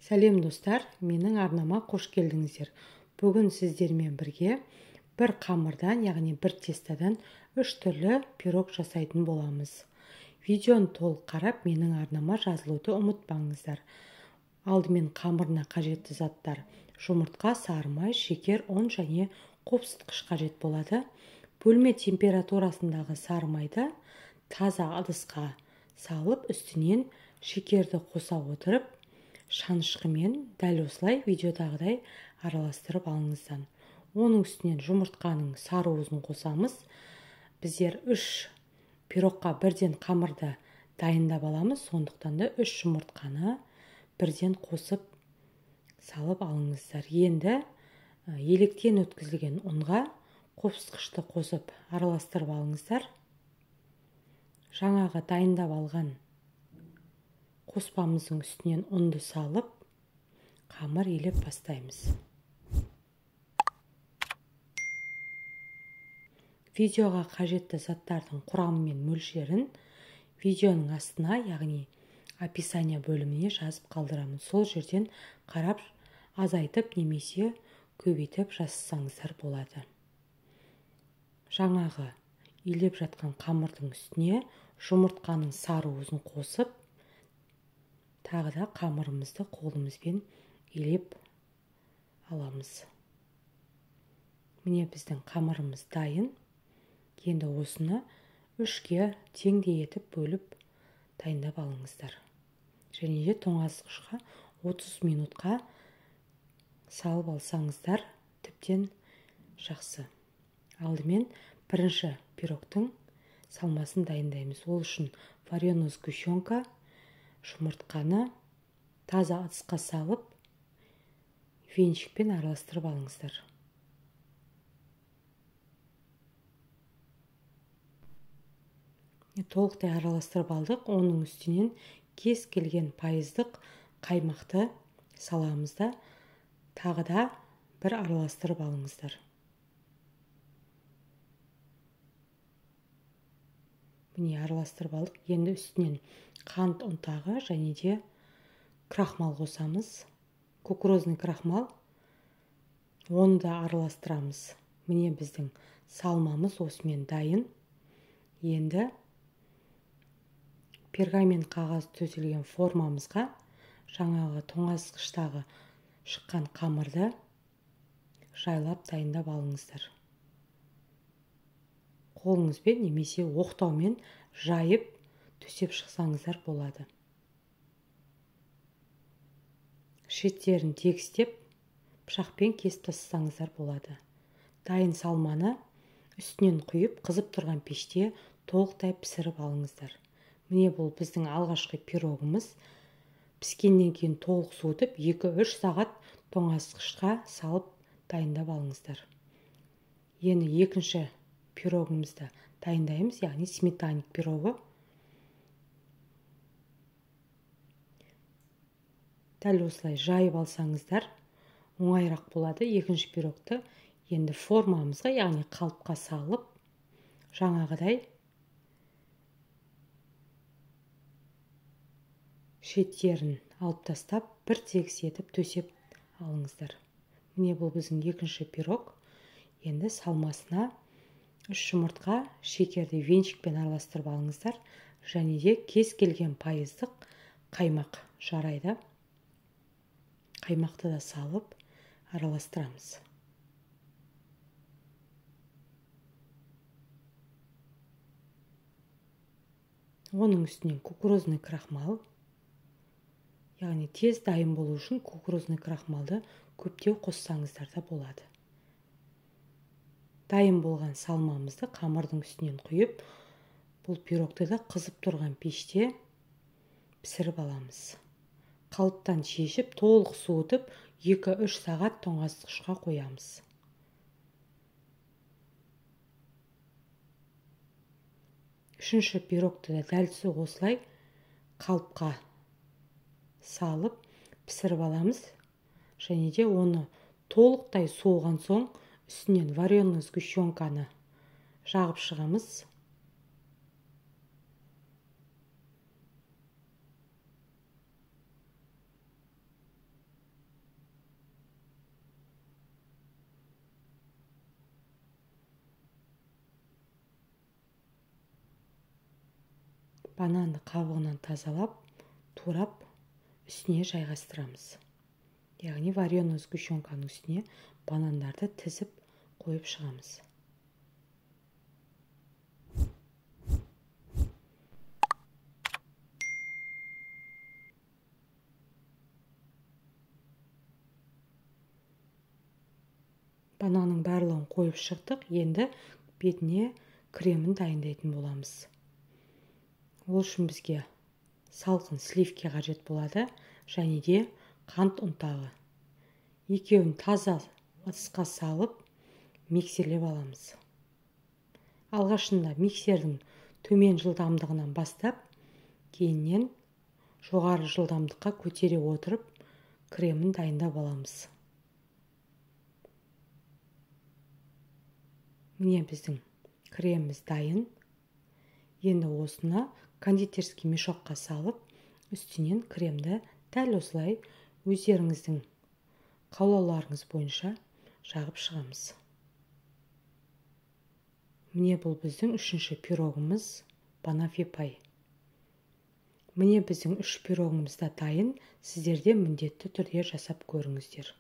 Сәлем достар, менің арнама қош келдіңіздер. Бүгін сіздермен бірге бір қамырдан, яғни бір тестадан 3 түрлі пирог жасайтын боламыз. Видеоны толық қарап, менің арнама жазылуды ұмытпаңыздар. Алдымен қамырына қажетті заттар: жұмыртқа, сары май, шекер, ұн және қопсытқыш қажет болады. Бөлме температурасындағы сары майды таза ыдысқа салып, үстінен шекерді қоса отырып, шанышқымен дәл осылай видеодағыдай араластырып алыңыздар. Оның үстінен жұмыртқаның сарыуызын қосамыз. Біздер 3 пирогқа бірден қамырды дайындап аламыз, сондықтан да 3 жұмыртқаны бірден қосып салып алыңыздар. Енді електен өткізілген ұнға қопсытқышты қосып араластырып алыңыздар. Жаңағы дайындап алған қоспамыздың үстінен ұнды салып, қамыр елеп бастаймыз. Видеоға қажетті заттардың құрамы мен мөлшерін видеоның астына, яғни описание бөліміне жазып қалдырамын. Сол жерден қарап азайтып немесе көбейтіп жазсаңыздар болады. Жаңағы елеп жатқан қамырдың үстіне жұмыртқаның сарыуызын қосып, тағы да қамырымызды қолымызбен елеп аламыз. Міне біздің қамырымыз дайын. Енді осыны 3-ке теңдей етіп бөліп дайындап алыңыздар. Және де тоңазытқышқа 30 минутқа салып алсаңыздар тіптен жақсы. Алдымен бірінші пирогтың салмасын дайындаймыз. Ол үшін вареная сгущенка, жұмыртқаны таза ыдысқа салып, венчикпен араластырып алыңыздар. Толықтай араластырып алдық. Оның үстінен кез келген пайыздық қаймақты саламыз да, тағы да бір араластырып алыңыздар. Міне араластырып алдық. Енді үстінен қант ұнтағы және де крахмал қосамыз. Кукурузный крахмал. Оны да араластырамыз. Міне біздің салмамыз осымен дайын. Енді пергамент қағаз төселген формамызға жаңағы тоңазытқыштағы шыққан қамырды жайлап дайындап алыңыздар. Қолыңызбен немесе оқтаумен жайып төсеп шықсаңыздар болады. Шеттерін тегістеп, пышақпен кесіп тастасаңыздар болады. Дайын салманы үстінен құйып, қызып тұрған пеште толықтай пісіріп алыңыздар. Міне бұл біздің алғашқы пирогымыз. Піскеннен кейін толық суытып, 2-3 сағат тоңазытқышқа салып дайындап алыңыздар. Енді екінші пирогымызды дайындаймыз, яғни сметаник пирогы. Дәл осылай жайып алсаңыздар оңайырақ болады. Екінші пирогты енді формамызға, яғни қалыпқа салып, жаңағыдай шеттерін алып тастап, бір тегіс етіп төсеп алыңыздар. Міне бұл біздің екінші пирог. Енді салмасына 3 жұмыртқа, шекерді венчикпен араластырып алыңыздар. Және де кез келген пайыздық қаймақ жарайды. Қаймақты да салып араластырамыз. Оның үстінен кукурузный крахмал. Яғни тез дайын болу үшін кукурузный крахмалды көптеу қоссаңыздар да болады. Дайын болған салмамызды қамырдың үстінен құйып, бұл пирогты да қызып тұрған пеште пісіріп аламыз. Қалыптан шешіп, толық суытып, 2-3 сағат тоңазытқышқа қоямыз. Үшінші пирогты да дәл осылай қалыпқа салып пісіріп аламыз. Және де оны толықтай суыған соң үстінен вареная сгущенканы жағып шығамыз. бананды қабығынан тазалап, турап үстіне жайғастырамыз. Яғни вареный сгущенканың үстіне банандарды тізіп қойып шығамыз. Бананның барлығын қойып шықтық. Енді бетіне кремін дайындайтын боламыз. Ол үшін бізге салқын сливки қажет болады, және де қант ұнтағы. Екеуін таза ыдысқа салып, миксерлеп аламыз. Алғашында миксердің төмен жылдамдығынан бастап, кейіннен жоғары жылдамдыққа көтере отырып, кремін дайындап аламыз. Міне біздің креміміз дайын. Енді осыны кондитерский мешокқа салып, үстінен кремді дәл осылай өздеріңіздің қалауларыңыз бойынша жағып шығамыз. Міне бұл біздің үшінші пирогымыз банафи пай. Міне біздің 3 пирогымыз да дайын. Сіздер де міндетті түрде жасап көріңіздер.